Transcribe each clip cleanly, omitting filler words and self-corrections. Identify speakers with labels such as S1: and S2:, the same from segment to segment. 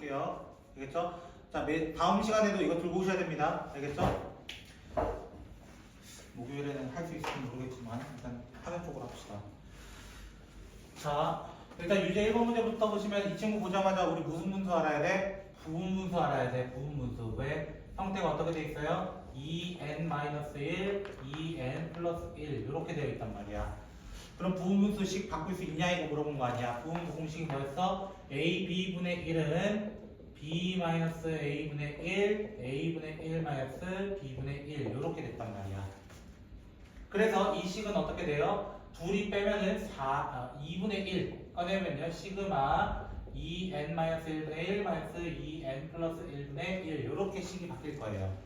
S1: 볼게요. 알겠죠? 자, 다음 시간에도 이거 들고 오셔야 됩니다. 알겠죠? 목요일에는 할 수 있을지 모르겠지만 일단 화면 쪽으로 합시다. 자, 일단 유제 1번 문제부터 보시면 이 친구 보자마자 우리 무슨 분수 알아야 돼? 부분 분수 알아야 돼. 부분 분수. 왜? 형태가 어떻게 돼 있어요? 2n-1, 2n 플러스 1 이렇게 되어 있단 말이야. 그럼 부분 분수식 바꿀 수 있냐 이거 물어본 거 아니야. 부분 분수 공식이 뭐였어? ab분의 1은 b-a분의 1, a분의 1 b분의 1 이렇게 됐단 말이야. 그래서 이 식은 어떻게 돼요? 둘이 빼면은 2분의 1 꺼내면요. 시그마 2n-1분의 1 2n 플러스 1분의 1 이렇게 식이 바뀔 거예요.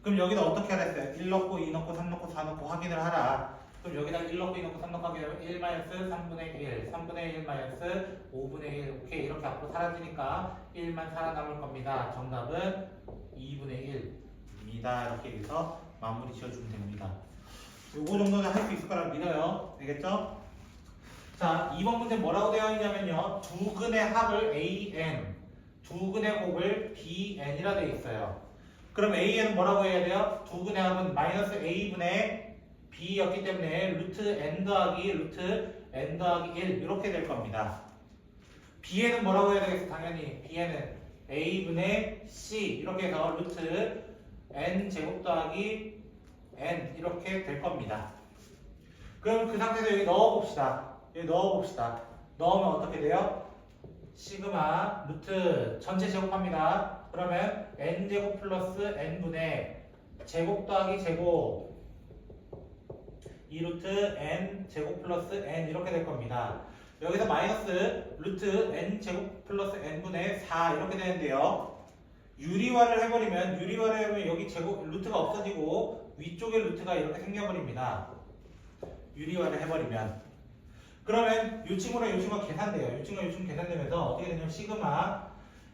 S1: 그럼 여기다 어떻게 하라 했어요? 1 넣고 2 넣고 3 넣고 4 넣고 확인을 하라. 그럼 여기다 1 넣고 2 넣고 3 넣고 확인하면 1 3분의 1 3분의 1 5분의 1 오케이 이렇게 앞으로 사라지니까 1만 살아남을 겁니다. 정답은 2분의 1입니다. 이렇게 해서 마무리 지어주면 됩니다. 요거 정도는 할 수 있을 거라고 믿어요. 알겠죠? 자, 2번 문제 뭐라고 되어 있냐면요. 두 근의 합을 AN, 두 근의 곱을 BN이라 되어 있어요. 그럼 AN은 뭐라고 해야 돼요? 두 근의 합은 마이너스 A분의 B였기 때문에 루트 N 더하기 1 이렇게 될 겁니다. B에는 뭐라고 해야 되겠어? 당연히 B에는 A분의 C 이렇게 해서 루트 N 제곱 더하기 N 이렇게 될 겁니다. 그럼 그 상태에서 여기 넣어봅시다. 여기 넣어봅시다. 넣으면 어떻게 돼요? 시그마 루트 전체 제곱합니다. 그러면 N제곱 플러스 N분의 제곱 더하기 제곱 2루트 N 제곱 플러스 N 이렇게 될 겁니다. 여기서 마이너스 루트 N 제곱 플러스 N분의 4 이렇게 되는데요. 유리화를 해버리면 여기 제곱 루트가 없어지고 위쪽에 루트가 이렇게 생겨버립니다. 유리화를 해버리면 그러면 이 친구랑 이 친구가 계산돼요. 이 친구랑 이 친구 계산되면서 어떻게 되냐면 시그마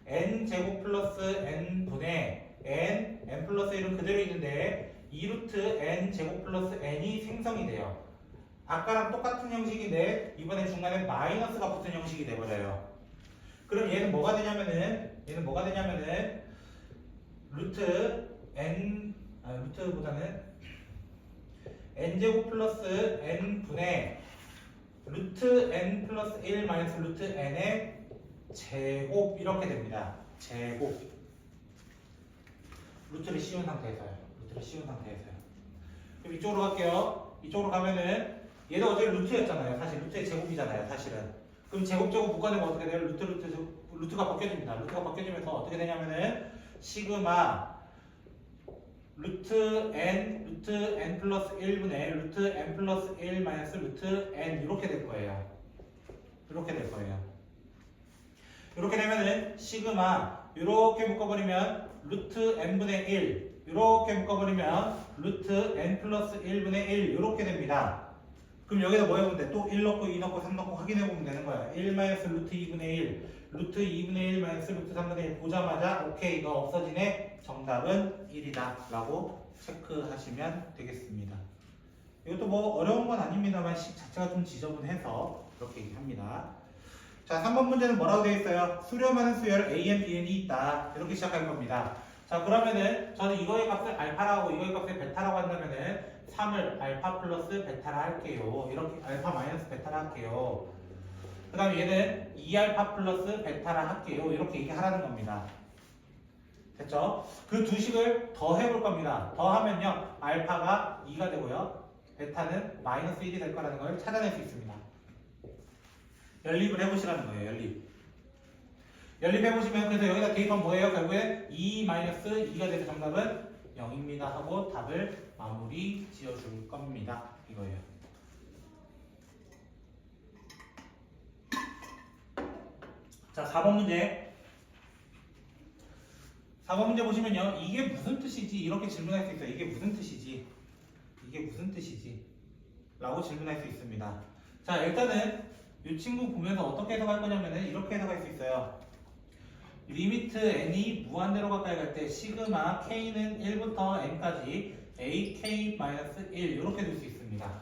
S1: n 제곱 플러스 n 분의 n 플러스 1은 그대로 있는데 2루트 n 제곱 플러스 n이 생성이 돼요. 아까랑 똑같은 형식인데 이번에 중간에 마이너스가 붙은 형식이 돼버려요. 그럼 얘는 뭐가 되냐면은 루트보다는 n제곱 플러스 n분의 루트 n 플러스 1 마이너스 루트 n의 제곱 이렇게 됩니다. 제곱 루트를 씌운 상태에서요. 그럼 이쪽으로 갈게요. 이쪽으로 가면은 얘도 어차피 루트였잖아요. 사실 루트의 제곱이잖아요. 사실은. 그럼 제곱 묶어내면 어떻게 돼요? 루트가 벗겨집니다. 루트가 벗겨지면서 어떻게 되냐면은 시그마 루트 n 플러스 1분의 루트 n 플러스 1 마이너스 루트 n 이렇게 될 거예요. 이렇게 되면은 시그마 이렇게 묶어버리면 루트 n분의 1 이렇게 묶어버리면 루트 n 플러스 1분의 1 이렇게 됩니다. 그럼 여기다 뭐 해보면 돼? 또 1 넣고 2 넣고 3 넣고 확인해보면 되는 거야. 1 마이너스 루트 2분의 1 루트 2분의 1 마이너스 루트 3분의 1 보자마자 오케이 이거 없어지네. 정답은 1이다 라고 체크하시면 되겠습니다. 이것도 뭐 어려운 건 아닙니다만 식 자체가 좀 지저분해서 그렇게 얘기합니다. 자, 3번 문제는 뭐라고 되어 있어요? 수렴하는 수열 AN, BN이 있다. 이렇게 시작할 겁니다. 자, 그러면은 저는 이거의 값을 알파라고 이거의 값을 베타라고 한다면은 3을 알파 플러스 베타라 할게요. 이렇게 알파 마이너스 베타라 할게요. 그 다음에 얘는 2알파 플러스 베타라 할게요. 이렇게 얘기하라는 겁니다. 됐죠? 그 두 식을 더 해볼 겁니다. 더 하면요. 알파가 2가 되고요. 베타는 마이너스 1이 될 거라는 걸 찾아낼 수 있습니다. 연립을 해보시라는 거예요. 연립해보시면 그래서 여기다 대입하면 뭐예요? 결국에 2-2가 돼서 정답은 0입니다 하고 답을 마무리 지어줄 겁니다. 이거예요. 자, 4번 문제. 4번 문제 보시면요. 이게 무슨 뜻이지? 이렇게 질문할 수 있어요. 이게 무슨 뜻이지? 라고 질문할 수 있습니다. 자, 일단은 이 친구 보면서 어떻게 해석할 거냐면은 이렇게 해석할 수 있어요. 리미트 n이 무한대로 가까이 갈 때 시그마 k는 1부터 n까지 ak-1 이렇게 둘 수 있습니다.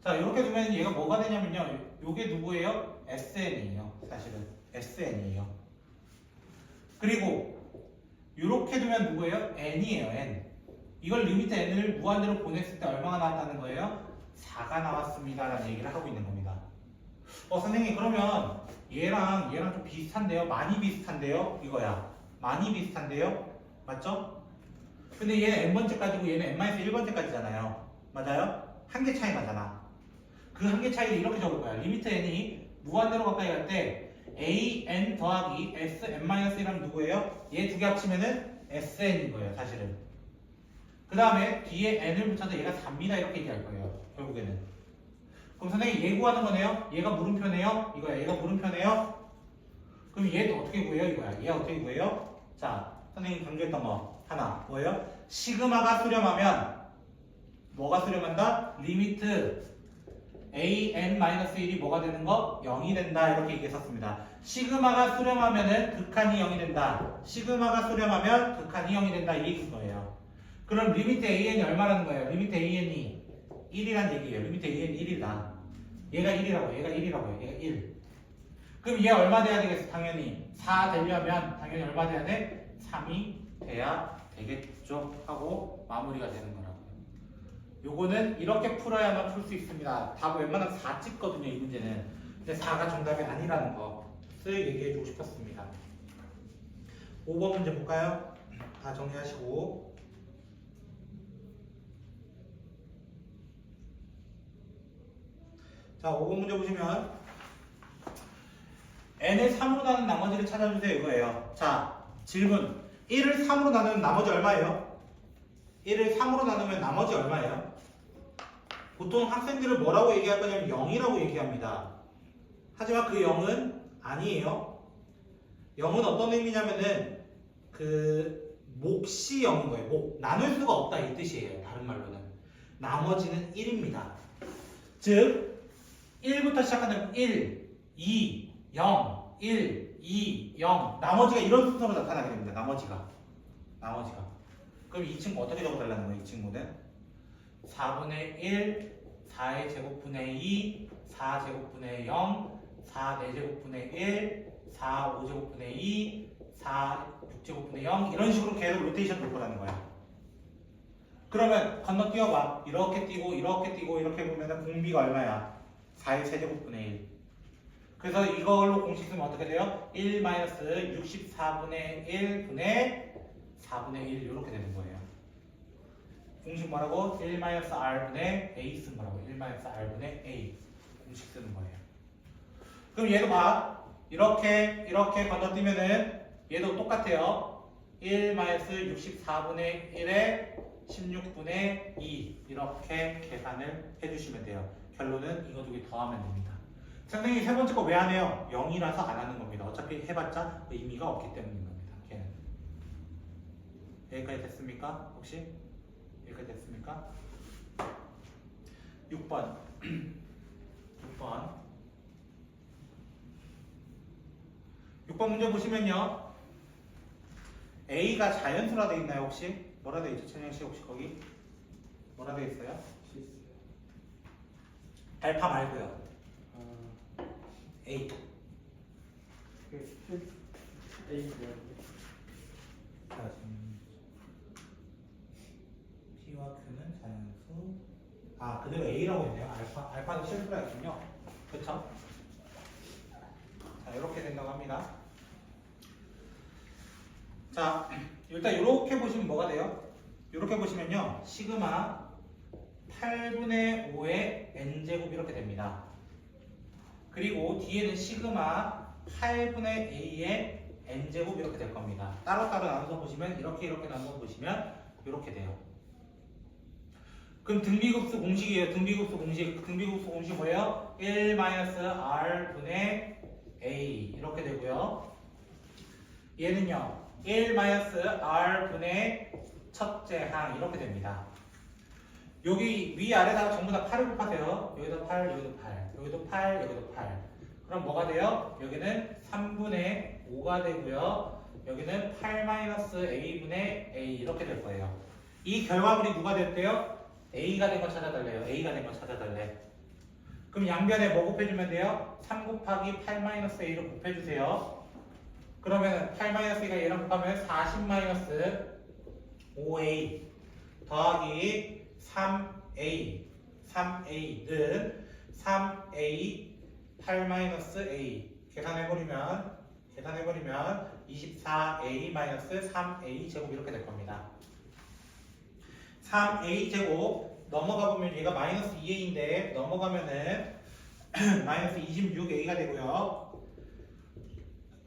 S1: 자, 이렇게 두면 얘가 뭐가 되냐면요. 요게 누구예요? sn이에요. 사실은 SN이에요. 그리고 이렇게 두면 누구예요? N이에요. N. 이걸 리미트 N을 무한대로 보냈을 때 얼마가 나왔다는 거예요? 4가 나왔습니다 라는 얘기를 하고 있는 겁니다. 선생님 그러면 얘랑 좀 비슷한데요? 많이 비슷한데요? 이거야. 많이 비슷한데요? 맞죠? 근데 얘는 n번째까지고 얘는 n-1번째까지잖아요. 맞아요? 한 개 차이 나잖아. 그 한 개 차이를 이렇게 적을 거야. 리미트 n이 무한대로 가까이 갈 때 an 더하기 sn-1이라면 누구예요? 얘 두 개 합치면은 sn인 거예요. 사실은. 그 다음에 뒤에 n을 붙여서 얘가 4입니다. 이렇게 얘기할 거예요. 결국에는. 그럼 선생님 얘 구하는 거네요? 얘가 물음표네요? 이거야. 얘가 물음표네요? 그럼 얘도 어떻게 구해요? 이거야. 얘 어떻게 구해요? 자, 선생님이 강조했던 거 하나 뭐예요? 시그마가 수렴하면 뭐가 수렴한다? 리미트 an-1이 뭐가 되는 거? 0이 된다 이렇게 얘기했었습니다. 시그마가 수렴하면은 극한이 0이 된다. 시그마가 수렴하면 극한이 0이 된다 이 얘기인 거예요. 그럼 리미트 an이 얼마라는 거예요? 리미트 an이 1이란 얘기예요. 리미트 an이 1이다. 얘가 1이라고 얘가 1이라고요. 얘가 1. 그럼 얘 얼마 돼야 되겠어? 당연히 4 되려면 당연히 얼마 돼야 돼? 3이 돼야 되겠죠? 하고 마무리가 되는 거라고요. 요거는 이렇게 풀어야만 풀 수 있습니다. 답 웬만하면 4 찍거든요, 이 문제는. 근데 4가 정답이 아니라는 거 쓱 얘기해주고 싶었습니다. 5번 문제 볼까요? 다 정리하시고. 자, 5번 문제 보시면 n을 3으로 나눈 나머지를 찾아주세요. 이거예요. 자, 질문. 1을 3으로 나누면 나머지 얼마예요? 1을 3으로 나누면 나머지 얼마예요? 보통 학생들은 뭐라고 얘기할 거냐면 0이라고 얘기합니다. 하지만 그 0은 아니에요. 0은 어떤 의미냐면은 그 몫이 0인 거예요. 몫. 나눌 수가 없다 이 뜻이에요. 다른 말로는. 나머지는 1입니다. 즉 1부터 시작하는 1, 2, 0, 1, 2, 0 나머지가 이런 순서로 나타나게 됩니다. 나머지가 그럼 이 친구 어떻게 적어달라는 거예요? 이 친구는 4분의 1, 4의 제곱분의 2, 4 제곱분의 0, 4 4제곱분의 1, 4 5제곱분의 2, 4 6제곱분의 0 이런 식으로 계속 로테이션 돌 거라는 거야. 그러면 건너뛰어봐. 이렇게 뛰고 이렇게 뛰고 이렇게 보면 공비가 얼마야? 4의 세제곱분의 1. 그래서 이걸로 공식 쓰면 어떻게 돼요? 1-64분의 1분의 4분의 1 이렇게 되는 거예요. 공식 뭐라고? 1-r분의 a 쓰는 거라고. 1-r분의 a 공식 쓰는 거예요. 그럼 얘도 봐. 이렇게 건너뛰면은 얘도 똑같아요. 1-64분의 1에 16분의 2 이렇게 계산을 해주시면 돼요. 결론은 이거 두 개 더하면 됩니다. 선생님이 세 번째 거 왜 안 해요? 0이라서 안 하는 겁니다. 어차피 해봤자 의미가 없기 때문인 겁니다. 걔는. 여기까지 됐습니까? 혹시? 여기까지 됐습니까? 6번 6번 문제 보시면요. A가 자연수라 돼 있나요 혹시? 뭐라 돼 있죠? 천영씨 혹시 거기? 뭐라 돼 있어요? 알파 말고요. A. 자, P와 Q는 자연수. 아, 그대로 A라고 했네요. 알파는 실수라 했군요. 그쵸? 자, 이렇게 된다고 합니다. 자, 일단 이렇게 보시면 뭐가 돼요? 이렇게 보시면요. 시그마 8분의 5의 n제곱 이렇게 됩니다. 그리고 뒤에는 시그마 8분의 a의 n제곱 이렇게 될 겁니다. 따로따로 나눠서 보시면 이렇게 나눠서 보시면 이렇게 돼요. 그럼 등비급수 공식이에요. 등비급수 공식 뭐예요? 1-r분의 a 이렇게 되고요. 얘는요. 1-r분의 첫째 항 이렇게 됩니다. 여기 위아래다가 전부 다 8을 곱하세요. 여기도 8, 여기도 8, 여기도 8, 여기도 8. 그럼 뭐가 돼요? 여기는 3분의 5가 되고요. 여기는 8-a분의 a 이렇게 될 거예요. 이 결과물이 누가 됐대요? a가 된 거 찾아달래요. a가 된 거 찾아달래. 그럼 양변에 뭐 곱해주면 돼요? 3 곱하기 8-a를 곱해주세요. 그러면 8-2가 얘랑 곱하면 40-5a 더하기 3a 3a는 3a 8-a 계산해버리면 24a-3a 제곱 이렇게 될 겁니다. 3a 제곱 넘어가보면 얘가 마이너스 2a인데 넘어가면은 마이너스 26a가 되고요.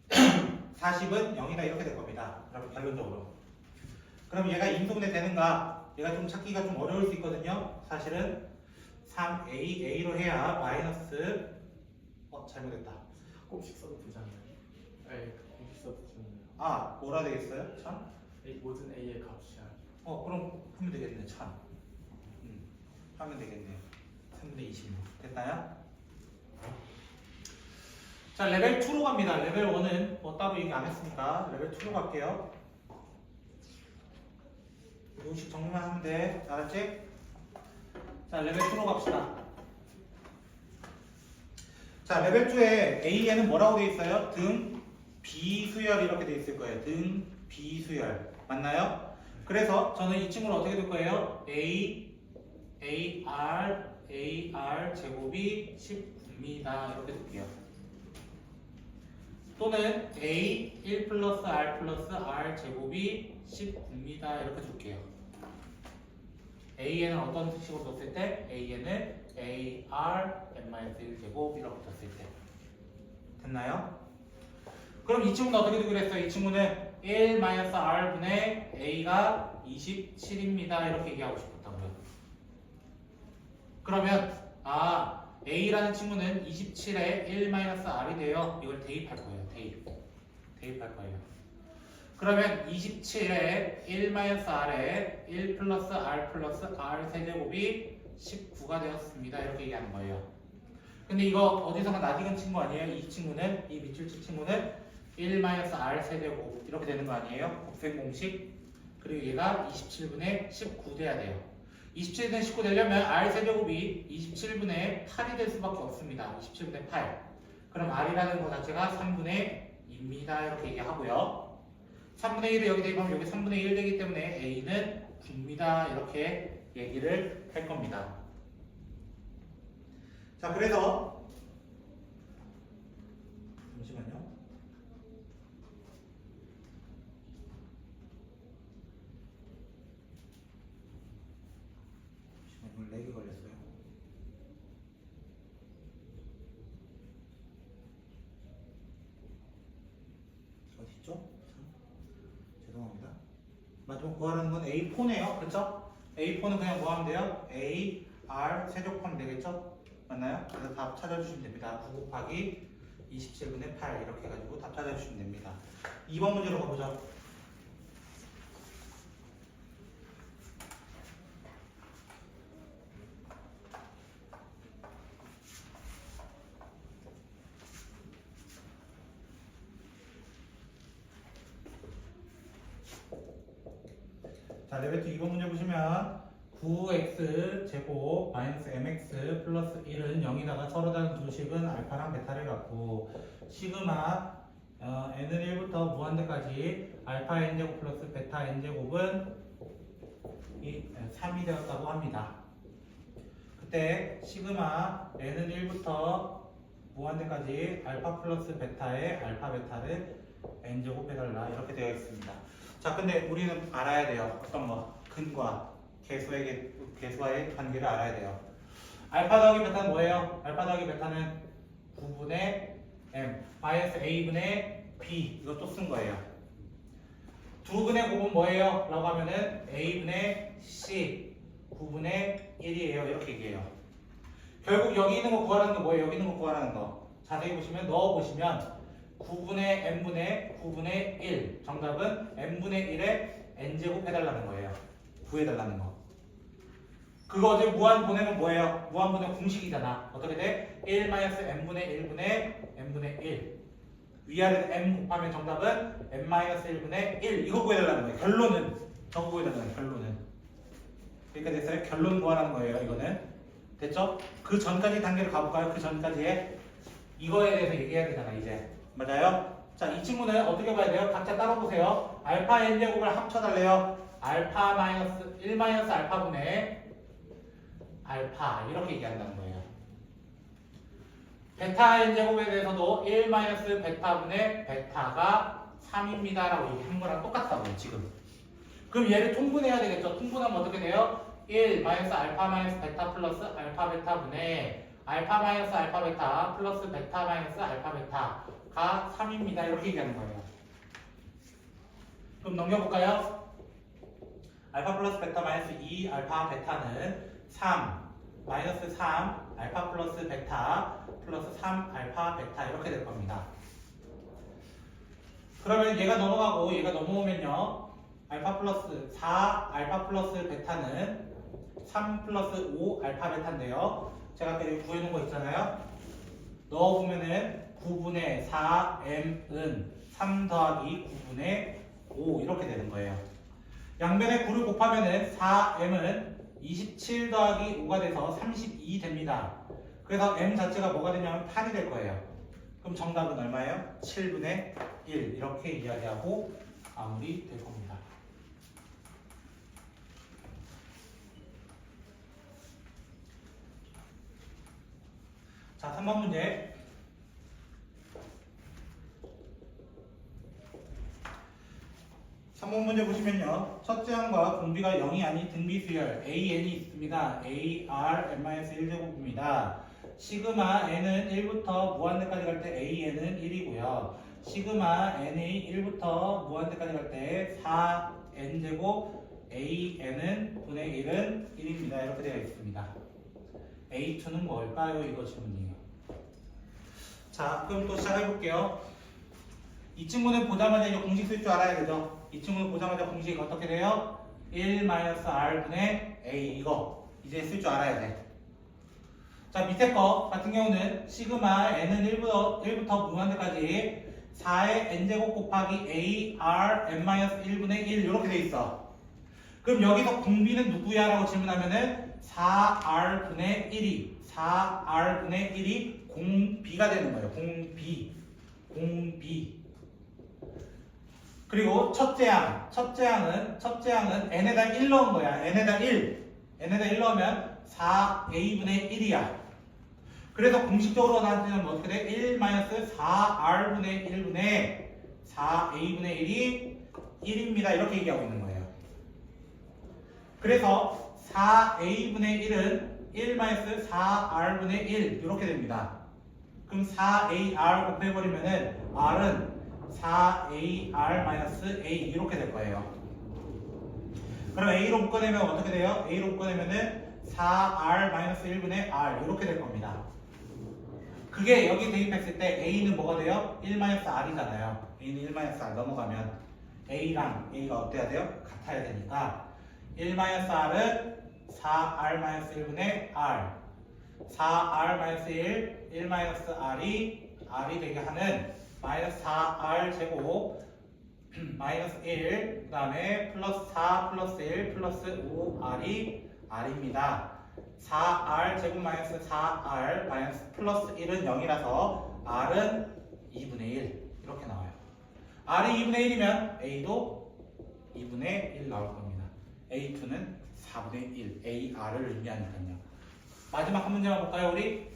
S1: 40은 0이다 이렇게 될 겁니다. 그러면 결론적으로. 그럼 얘가 인수분해 되는가? 얘가 좀 찾기가 좀 어려울 수 있거든요. 사실은 3a로 해야 마이너스 잘못했다.
S2: 공식 써도 되잖아요. 네, 공식 써도 되잖아요.
S1: 아 뭐라 되겠어요? 참?
S2: 모든 a의 값이야.
S1: 그럼 하면 되겠네. 참. 하면 되겠네요. 3분의 26 됐나요? 자 레벨 2로 갑니다. 레벨 1은 뭐 따로 얘기 안 했으니까 레벨 2로 갈게요. 요식 정리만 하면 돼. 알았지? 자 레벨 2로 갑시다. 자 레벨 2에 A에는 뭐라고 되어 있어요? 등 비수열 이렇게 되어 있을 거예요. 등 비수열 맞나요? 그래서 저는 이 친구를 어떻게 둘 거예요? AR 제곱이 19입니다. 이렇게 둘게요. 또는 A 1 플러스 R 플러스 R 제곱이 19입니다. 이렇게 줄게요. A에는 어떤 식으로 뒀을 때? A에는 AR n-1 제곱 이렇게 뒀을 때. 됐나요? 그럼 이 친구는 어떻게 두기로 했어요? 이 친구는 1-R분의 A가 27입니다. 이렇게 얘기하고 싶었다고요. 그러면 A라는 친구는 27에 1-R이 돼요. 이걸 대입할 거예요. 대입할 거예요. 그러면 27에 1-R에 1 플러스 R 플러스 R 세제곱이 19가 되었습니다. 이렇게 얘기하는 거예요. 근데 이거 어디서가 낯익은 친구 아니에요? 이 친구는, 이 밑줄치 친구는 1-R 세제곱 이렇게 되는 거 아니에요? 곱셈 공식. 그리고 얘가 27분의 19 돼야 돼요. 27분의 19 되려면 R 세제곱이 27분의 8이 될 수밖에 없습니다. 27분의 8. 그럼 R이라는 거 자체가 3분의 2입니다. 이렇게 얘기하고요. 3분의 1을 여기 대입하면 여기 3분의 1 되기 때문에 A는 9입니다. 이렇게 얘기를 할 겁니다. 자, 그래서 잠시만요. 오늘 렉이 걸렸어요. 어딨죠? 죄송합니다. 마지막 구하라는 건 A4네요. 그렇죠? A4는 그냥 뭐 하면 돼요? A, R 세제곱하면 되겠죠? 맞나요? 그래서 답 찾아주시면 됩니다. 9 곱하기 27분의 8 이렇게 해가지고 답 찾아주시면 됩니다. 2번 문제로 가보죠. 자, 레벨 2 2번 문제 보시면 9x 제곱 마이너스 mx 플러스 1은 0이다가 서로 다른 두 식은 알파랑 베타를 갖고 시그마 n은 1부터 무한대까지 알파 n제곱 플러스 베타 n제곱은 3이 되었다고 합니다. 그때 시그마 n은 1부터 무한대까지 알파 플러스 베타에 알파 베타를 n제곱 해달라 이렇게 되어 있습니다. 자, 근데 우리는 알아야 돼요. 어떤 거? 근과 계수와의 관계를 알아야 돼요. 알파 더하기 베타는 뭐예요? 알파 더하기 베타는 9분의 m 마이너스 a분의 b 이것도 쓴 거예요. 2분의 9은 뭐예요? 라고 하면은 a분의 c 9분의 1이에요. 이렇게 얘기해요. 결국 여기 있는 거 구하라는 거 뭐예요? 여기 있는 거 구하라는 거 자세히 보시면 넣어보시면 9분의 n분의 9분의 1 정답은 n분의 1에 n제곱 해달라는 거예요. 구해달라는 거. 그거 어제 무한 보내면 뭐예요? 무한 보내면 공식이잖아. 어떻게 돼? 1-n분의 1분의 n분의 1 위아래 n 곱하면 정답은 n-1분의 1 이거 구해달라는 거예요. 결론은 저거 구해달라는 거예요. 결론은 그러니까 됐어요? 결론 구하라는 거예요. 이거는 됐죠? 그 전까지 단계를 가볼까요? 그 전까지에 이거에 대해서 얘기해야 되잖아 이제. 맞아요? 자, 이 친구는 어떻게 봐야 돼요? 각자 따로 보세요. 알파 n제곱을 합쳐달래요. 알파 마이너스 1 마이너스 알파분의 알파 이렇게 얘기한다는 거예요. 베타 n제곱에 대해서도 1 마이너스 베타분의 베타가 3입니다 라고 얘기한 거랑 똑같다고요 지금. 그럼 얘를 통분해야 되겠죠. 통분하면 어떻게 돼요? 1 마이너스 알파 마이너스 베타 플러스 알파 베타분의 알파 마이너스 알파 베타 플러스 베타 마이너스 알파 베타가 3입니다 이렇게 얘기하는 거예요. 그럼 넘겨볼까요? 알파 플러스 베타 마이너스 2 알파 베타는 3 마이너스 3 알파 플러스 베타 플러스 3 알파 베타 이렇게 될 겁니다. 그러면 얘가 넘어가고 얘가 넘어오면요. 알파 플러스 4 알파 플러스 베타는 3 플러스 5 알파 베타인데요. 제가 아까 여기 구해놓은 거 있잖아요. 넣어보면은 9분의 4m은 3 더하기 9분의 5 이렇게 되는 거예요. 양변에 9를 곱하면은 4m은 27 더하기 5가 돼서 32 됩니다. 그래서 m 자체가 뭐가 되냐면 8이 될 거예요. 그럼 정답은 얼마예요? 7분의 1 이렇게 이야기하고 마무리 될 겁니다. 자, 3번 문제. 3번 문제 보시면요. 첫째 항과 공비가 0이 아닌 등비수열 AN이 있습니다. AR n-1제곱입니다. 시그마 n은 1부터 무한대까지 갈 때 AN은 1이고요. 시그마 n이 1부터 무한대까지 갈 때 4n제곱 AN은 분의 1은 1입니다. 이렇게 되어 있습니다. A2는 뭘까요? 이거 질문이에요. 자, 그럼 또 시작해볼게요. 이 친구는 보자마자 이제 공식 쓸 줄 알아야 되죠. 이 친구는 보자마자 공식 어떻게 돼요? 1-R분의 A 이거 이제 쓸 줄 알아야 돼. 자, 밑에 거 같은 경우는 시그마 n은 1부터 무한대까지 4의 n제곱 곱하기 AR n-1분의 1 이렇게 돼 있어. 그럼 여기서 공비는 누구야? 라고 질문하면은 4R분의 1이 4R분의 1이 공비가 되는 거예요. 공비. 그리고 첫째 항은 n에다 1 넣은 거야. n에다 1 넣으면 4a분의 1이야. 그래서 공식적으로 나타내면 어떻게 돼? 1-4r분의 1분의 4a분의 1이 1입니다. 이렇게 얘기하고 있는 거예요. 그래서 4a분의 1은 1-4r분의 1 이렇게 됩니다. 그럼 4ar 곱해버리면은 r은 4ar-a 이렇게 될 거예요. 그럼 a로 묶어내면 어떻게 돼요? a로 묶어내면은 4r-1분의 r 이렇게 될 겁니다. 그게 여기 대입했을 때 a는 뭐가 돼요? 1-r이잖아요. a는 1-r 넘어가면 a랑 a가 어때야 돼요? 같아야 되니까 1-r은 4r-1분의 r 4r-1 1-r이 r이 되게 하는 마이너스 4r 제곱 마이너스 1 그 다음에 플러스 4 플러스 1 플러스 5r이 r입니다. 4r 제곱 마이너스 4r 마이너스 플러스 1은 0이라서 r은 2분의 1 이렇게 나와요. r이 2분의 1이면 a도 2분의 1 나올 겁니다. a2는 4분의 1 ar을 의미하니까요. 마지막 한 문제만 볼까요 우리?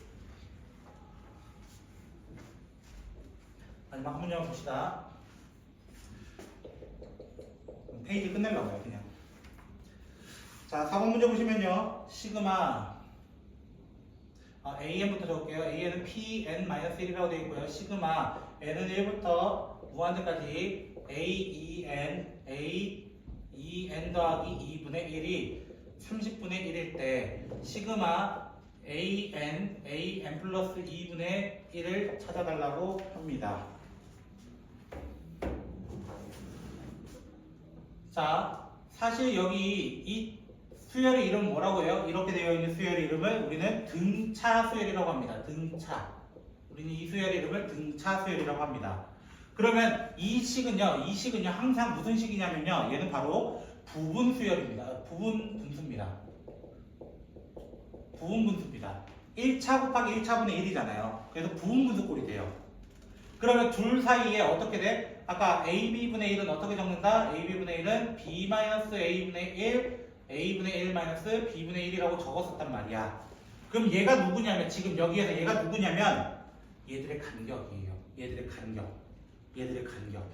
S1: 마지막 한 문제만 봅시다. 페이지 끝내려고요 그냥. 자, 4번 문제 보시면요. 시그마 AN부터 적을게요. AN은 PN-1이라고 되어 있고요. 시그마 N은 1부터 무한대까지 AEN 더하기 2분의 1이 30분의 1일 때 시그마 AN 플러스 2분의 1을 찾아달라고 합니다. 자, 사실 여기 이 수열의 이름 뭐라고 해요? 이렇게 되어 있는 수열의 이름을 우리는 등차 수열이라고 합니다. 등차. 우리는 이 수열의 이름을 등차 수열이라고 합니다. 그러면 이 식은요 항상 무슨 식이냐면요, 얘는 바로 부분 수열입니다. 부분 분수입니다. 1차 곱하기 1차분의 1이잖아요. 그래서 부분 분수꼴이 돼요. 그러면 둘 사이에 어떻게 돼? 아까 AB분의 1은 어떻게 적는다? AB분의 1은 B-A분의 1, A분의 1 마이너스 B분의 1이라고 적었었단 말이야. 그럼 얘가 누구냐면 지금 여기에서 얘가 누구냐면 얘들의 간격이에요. 얘들의 간격. 얘들의 간격.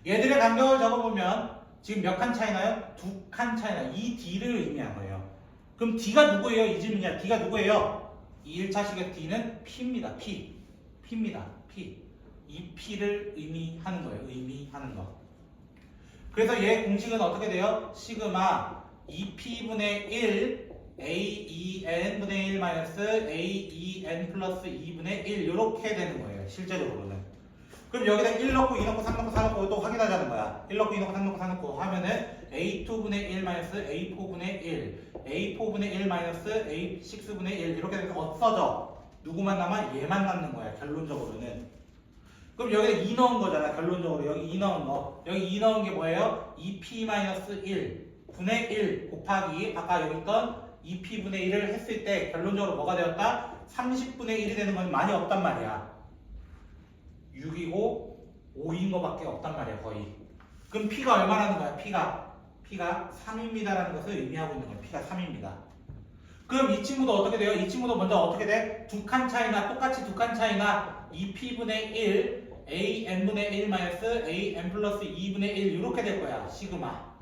S1: 얘들의 간격을 적어보면 지금 몇 칸 차이나요? 2칸 차이나. 이 D를 의미한 거예요. 그럼 D가 누구예요? 이 질문이야. D가 누구예요? 이 1차식의 D는 P입니다. P. P입니다. P. 이 P를 의미하는 거예요. 의미하는 거. 그래서 얘 공식은 어떻게 돼요? 시그마 2P분의 1 AEN분의 1 마이너스 AEN 플러스 2분의 1 이렇게 되는 거예요. 실제적으로는. 그럼 여기다 1 넣고 2 넣고 3 넣고 4 넣고 또 확인하자는 거야. 1 넣고 2 넣고 3 넣고 4 넣고 하면은 A2분의 1 마이너스 A4분의 1 A4분의 1 마이너스 A6분의 1 이렇게 되면 없어져. 누구만 남아? 얘만 남는 거야. 결론적으로는. 그럼 여기다 2 넣은 거잖아. 결론적으로 여기 2 넣은 거. 여기 2 넣은 게 뭐예요? 2P 마이너스 1 분의 1 곱하기 아까 여기 있던 2P분의 1을 했을 때 결론적으로 뭐가 되었다? 30분의 1이 되는 건 많이 없단 말이야. 6이고 5인 거밖에 없단 말이야 거의. 그럼 P가 얼마라는 거야? P가 3입니다라는 것을 의미하고 있는 거야. P가 3입니다. 그럼 이 친구도 어떻게 돼요? 이 친구도 먼저 어떻게 돼? 두 칸 차이나 똑같이 두 칸 차이나 2P분의 1 AN분의 1 마이너스 AN 플러스 2분의 1 이렇게 될 거야. 시그마.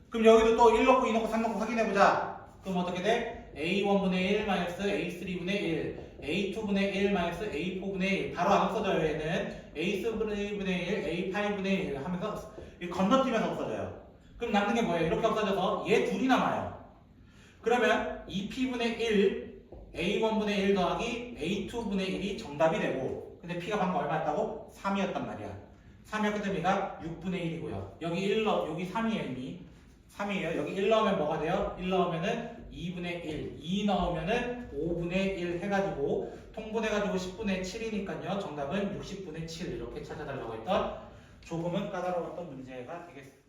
S1: 그럼 여기도 또 1 넣고 2 넣고 3 넣고 확인해보자. 그럼 어떻게 돼? A1분의 1 마이너스 A3분의 1 A2분의 1 마이너스 A4분의 1 바로 안 없어져요. 얘는 A3분의 1 A8분의 1 하면서 건너뛰면서 없어져요. 그럼 남는 게 뭐예요? 이렇게 없어져서 얘 둘이 남아요. 그러면 2P분의 1 A1분의 1 더하기 A2분의 1이 정답이 되고 근데 P가 방금 얼마였다고? 3이었단 말이야. 3이었기 때문에 얘가 6분의 1이고요. 여기 여기 3이에요 이미. 3이에요. 여기 1 넣으면 뭐가 돼요? 1 넣으면은 2분의 1, 2 넣으면은 5분의 1 해가지고 통분해가지고 10분의 7이니까요. 정답은 60분의 7 이렇게 찾아달라고 했던 조금은 까다로웠던 문제가 되겠습니다.